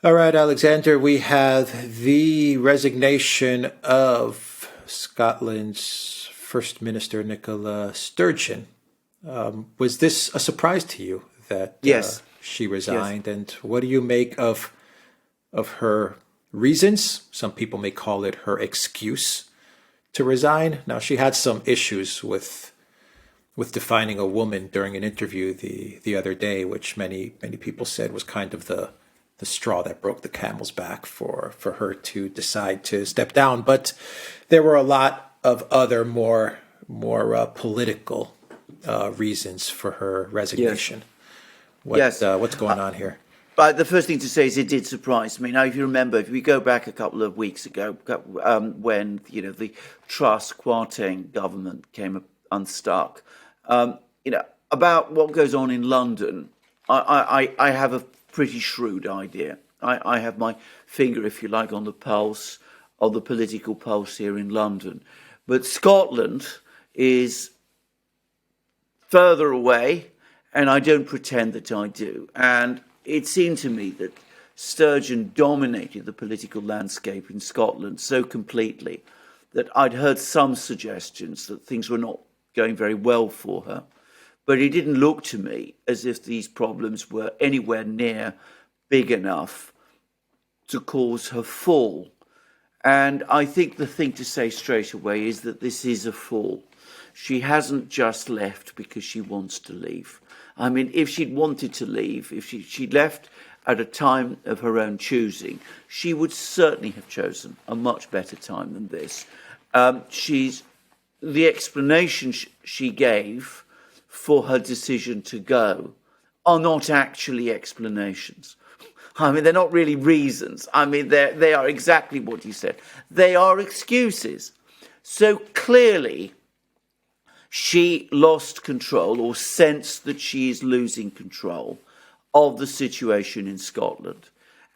All right, Alexander, we have the resignation of Scotland's First Minister Nicola Sturgeon. Was this a surprise to you that Yes, she yes. resigned? And what do you make of her reasons? Some people may call it her excuse to resign. Now, she had some issues with defining a woman during an interview the other day, which many people said was kind of the straw that broke the camel's back for her to decide to step down. But there were a lot of other more political reasons for her Yes, resignation. yes. What's going on here? But the first thing to say is it did surprise me. Now, if you remember, if we go back a couple of weeks ago, when the Truss Kwarteng government came unstuck, about what goes on in London, I have a pretty shrewd idea. I have my finger, if you like, on the pulse of the political pulse here in London, but Scotland is further away, and I don't pretend that I do. And it seemed to me that Sturgeon dominated the political landscape in Scotland so completely that I'd heard some suggestions that things were not going very well for her. But it didn't look to me as if these problems were anywhere near big enough to cause her fall. And I think the thing to say straight away is that this is a fall. She hasn't just left because she wants to leave. I mean, if she'd wanted to leave, if she'd left at a time of her own choosing, she would certainly have chosen a much better time than this. The explanation she gave for her decision to go are not actually explanations. I mean, they're not really reasons. I mean, they are exactly what you said. They are excuses. So clearly, she lost control or sensed that she is losing control of the situation in Scotland.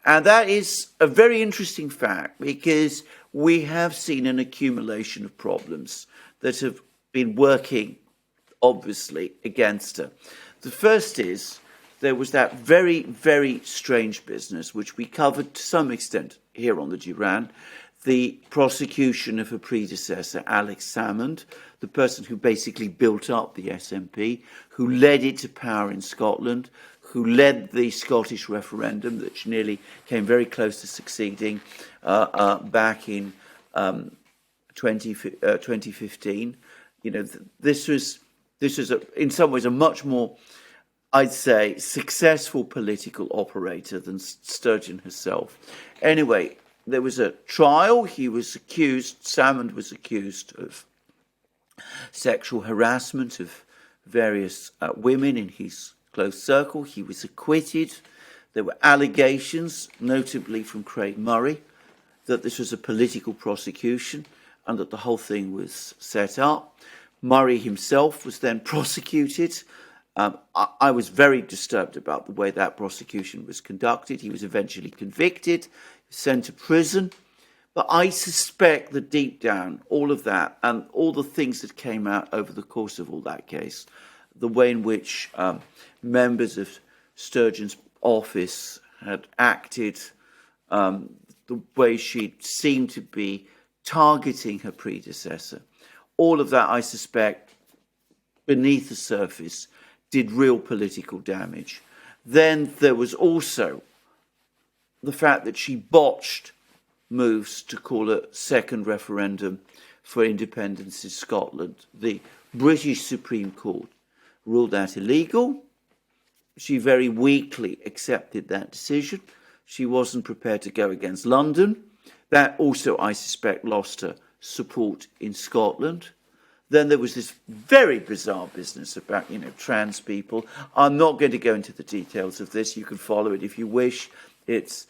And that is a very interesting fact because we have seen an accumulation of problems that have been working, obviously, against her. The first is there was that very, very strange business, which we covered to some extent here on the Duran, the prosecution of her predecessor, Alex Salmond, the person who basically built up the SNP, who led it to power in Scotland, who led the Scottish referendum, that nearly came very close to succeeding back in 2015. This was in some ways a much more, I'd say, successful political operator than Sturgeon herself. Anyway, there was a trial. Salmond was accused of sexual harassment of various women in his close circle. He was acquitted. There were allegations, notably from Craig Murray, that this was a political prosecution and that the whole thing was set up. Murray himself was then prosecuted. I was very disturbed about the way that prosecution was conducted. He was eventually convicted, sent to prison. But I suspect that deep down, all of that and all the things that came out over the course of all that case, the way in which members of Sturgeon's office had acted, the way she seemed to be targeting her predecessor, all of that, I suspect, beneath the surface, did real political damage. Then there was also the fact that she botched moves to call a second referendum for independence in Scotland. The British Supreme Court ruled that illegal. She very weakly accepted that decision. She wasn't prepared to go against London. That also, I suspect, lost her support in Scotland. Then there was this very bizarre business about, trans people. I'm not going to go into the details of this. You can follow it if you wish. It's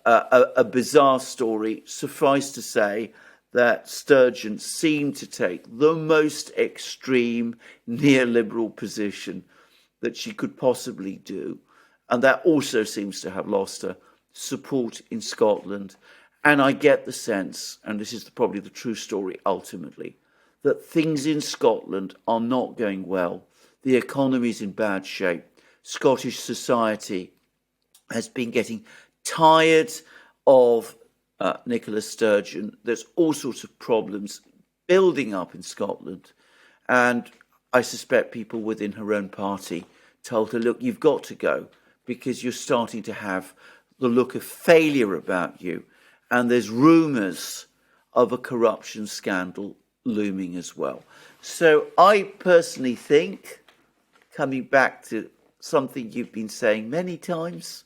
a bizarre story. Suffice to say that Sturgeon seemed to take the most extreme neoliberal position that she could possibly do. And that also seems to have lost her support in Scotland. And I get the sense, and this is probably the true story ultimately, that things in Scotland are not going well. The economy is in bad shape. Scottish society has been getting tired of Nicola Sturgeon. There's all sorts of problems building up in Scotland. And I suspect people within her own party told her, look, you've got to go because you're starting to have the look of failure about you. And there's rumours of a corruption scandal looming as well. So I personally think, coming back to something you've been saying many times,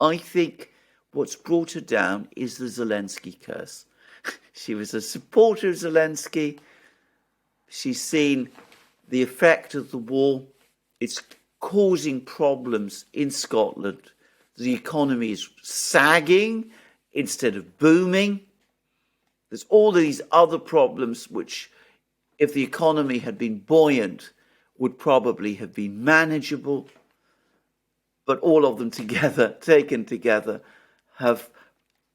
I think what's brought her down is the Zelensky curse. She was a supporter of Zelensky. She's seen the effect of the war. It's causing problems in Scotland. The economy is sagging instead of booming. There's all these other problems which, if the economy had been buoyant, would probably have been manageable. But all of them together, taken together, have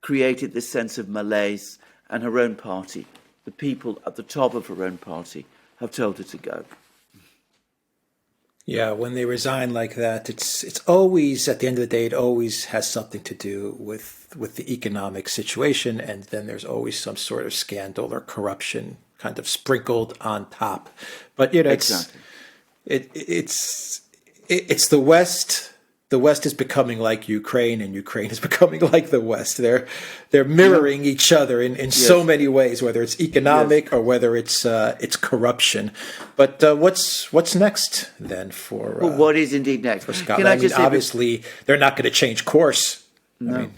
created this sense of malaise, and her own party, the people at the top of her own party, have told her to go. Yeah, when they resign like that, it's always, at the end of the day, it always has something to do with the economic situation, and then there's always some sort of scandal or corruption kind of sprinkled on top. But Exactly. it's the West. The West is becoming like Ukraine, and Ukraine is becoming like the West. They're mirroring each other in so many ways, whether it's economic or whether it's corruption. But what's next then for? Well, what is indeed next for Scotland? I mean, obviously, they're not going to change course. No.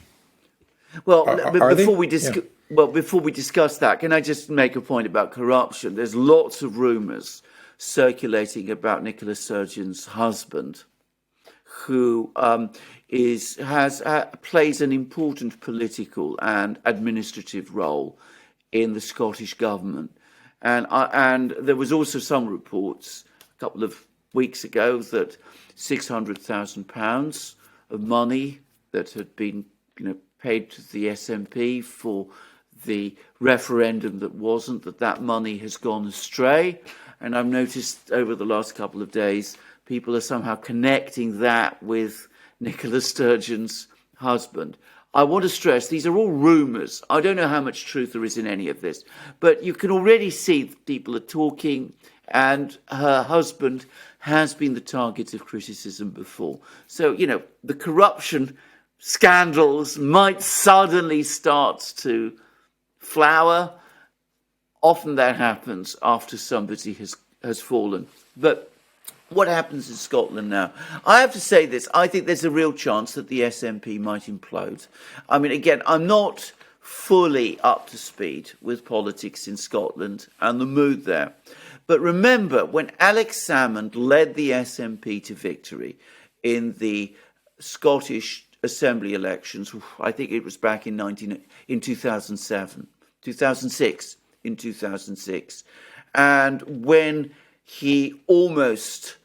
I mean, before we discuss that, can I just make a point about corruption? There's lots of rumours circulating about Nicola Sturgeon's husband, who plays an important political and administrative role in the Scottish government, and there was also some reports a couple of weeks ago that £600,000 of money that had been paid to the SNP for the referendum that money has gone astray, and I've noticed over the last couple of days people are somehow connecting that with Nicola Sturgeon's husband. I want to stress, these are all rumours. I don't know how much truth there is in any of this, but you can already see that people are talking, and her husband has been the target of criticism before. So, the corruption scandals might suddenly start to flower. Often that happens after somebody has fallen. But what happens in Scotland now? I have to say this. I think there's a real chance that the SNP might implode. I mean, again, I'm not fully up to speed with politics in Scotland and the mood there. But remember, when Alex Salmond led the SNP to victory in the Scottish Assembly elections, I think it was back in 2006, and when he almost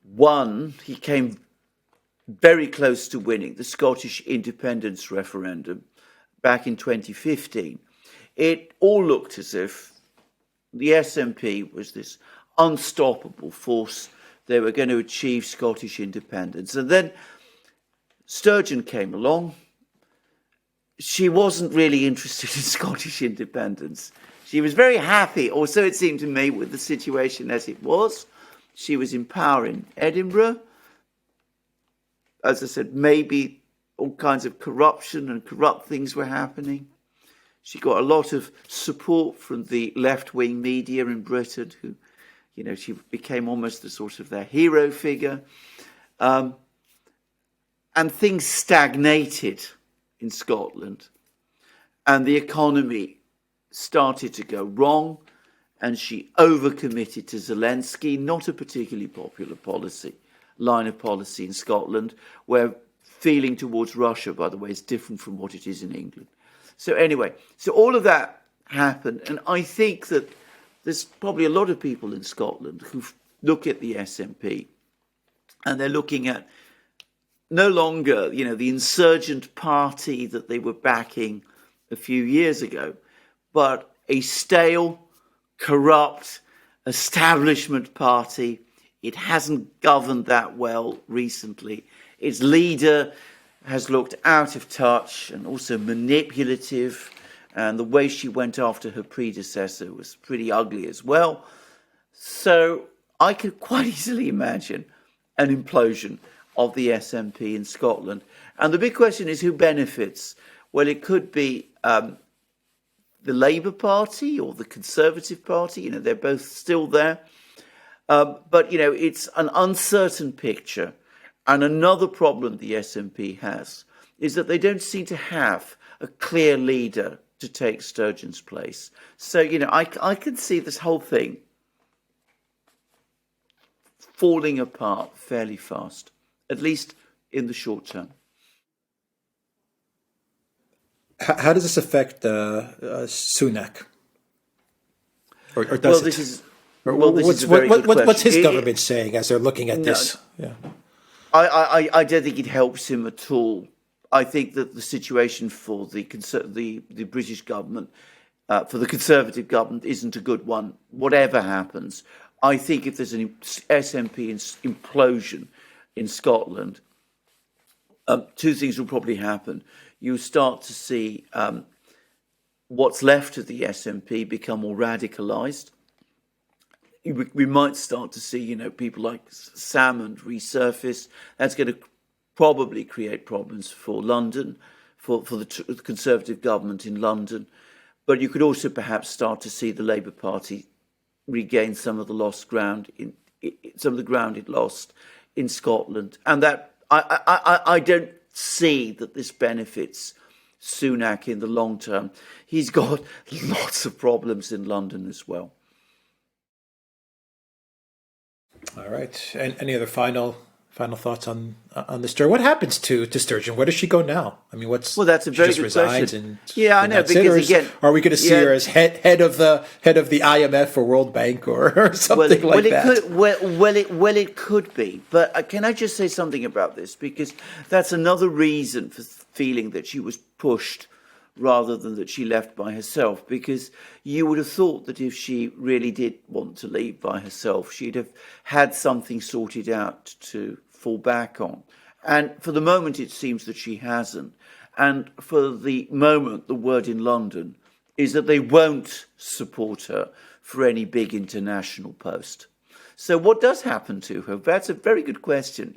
won, he came very close to winning the Scottish independence referendum back in 2015. It all looked as if the SNP was this unstoppable force. They were going to achieve Scottish independence. And then Sturgeon came along. She wasn't really interested in Scottish independence. She was very happy, or so it seemed to me, with the situation as it was. She was in power in Edinburgh. As I said, maybe all kinds of corruption and corrupt things were happening. She got a lot of support from the left-wing media in Britain, who, she became almost the sort of their hero figure. And things stagnated in Scotland, and the economy started to go wrong, and she overcommitted to Zelensky, not a particularly popular line of policy in Scotland, where feeling towards Russia, by the way, is different from what it is in England. So anyway, all of that happened, and I think that there's probably a lot of people in Scotland who look at the SNP, and they're looking at no longer, the insurgent party that they were backing a few years ago, but a stale, corrupt establishment party. It hasn't governed that well recently. Its leader has looked out of touch and also manipulative, and the way she went after her predecessor was pretty ugly as well. So I could quite easily imagine an implosion of the SNP in Scotland. And the big question is, who benefits? Well, it could be the Labour Party or the Conservative Party. They're both still there. But, it's an uncertain picture. And another problem the SNP has is that they don't seem to have a clear leader to take Sturgeon's place. So, I can see this whole thing falling apart fairly fast, at least in the short term. How does this affect Sunak? Or does Well, it? this is Or well, this is a very good what's his question. government saying as they're looking at this? Yeah. I don't think it helps him at all. I think that the situation for the British government, for the Conservative government, isn't a good one. Whatever happens, I think if there's an SNP implosion in Scotland, two things will probably happen. You start to see what's left of the SNP become more radicalised. We might start to see, people like Salmond resurface. That's going to probably create problems for London, for the Conservative government in London. But you could also perhaps start to see the Labour Party regain some of the lost ground, some of the ground it lost in Scotland. And that I don't see that this benefits Sunak in the long term. He's got lots of problems in London as well. All right. And any other final thoughts on the Sturgeon? What happens to Sturgeon? Where does she go now? I mean, that's a very she just good resigns question. And I know, because again, are we going to see her as head of the IMF or World Bank or something like that? It could be. But can I just say something about this? Because that's another reason for feeling that she was pushed rather than that she left by herself, because you would have thought that if she really did want to leave by herself, she'd have had something sorted out to fall back on. And for the moment, it seems that she hasn't. And for the moment, the word in London is that they won't support her for any big international post. So what does happen to her? That's a very good question.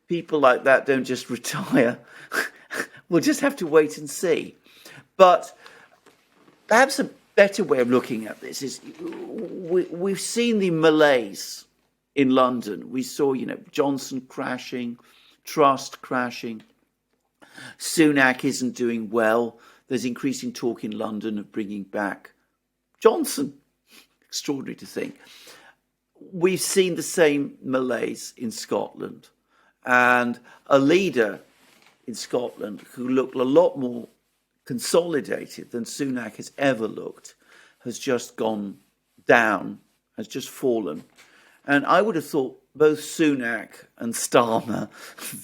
People like that don't just retire. We'll just have to wait and see. But perhaps a better way of looking at this is we've seen the malaise in London. We saw, Johnson crashing, Trust crashing. Sunak isn't doing well. There's increasing talk in London of bringing back Johnson. Extraordinary to think. We've seen the same malaise in Scotland. And a leader in Scotland who looked a lot more consolidated than Sunak has ever looked has just gone down, has just fallen. And I would have thought both Sunak and Starmer,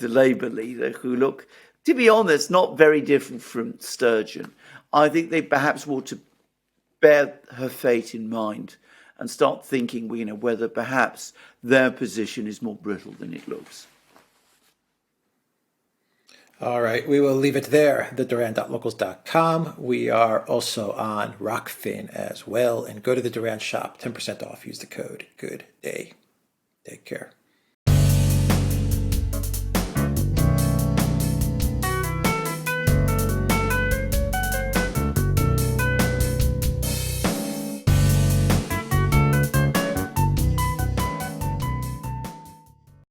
the Labour leader, who look, to be honest, not very different from Sturgeon, I think they perhaps ought to bear her fate in mind and start thinking, whether perhaps their position is more brittle than it looks. All right, we will leave it there, theduran.locals.com. We are also on Rockfin as well. And go to the Duran shop, 10% off. Use the code GOOD DAY. Take care.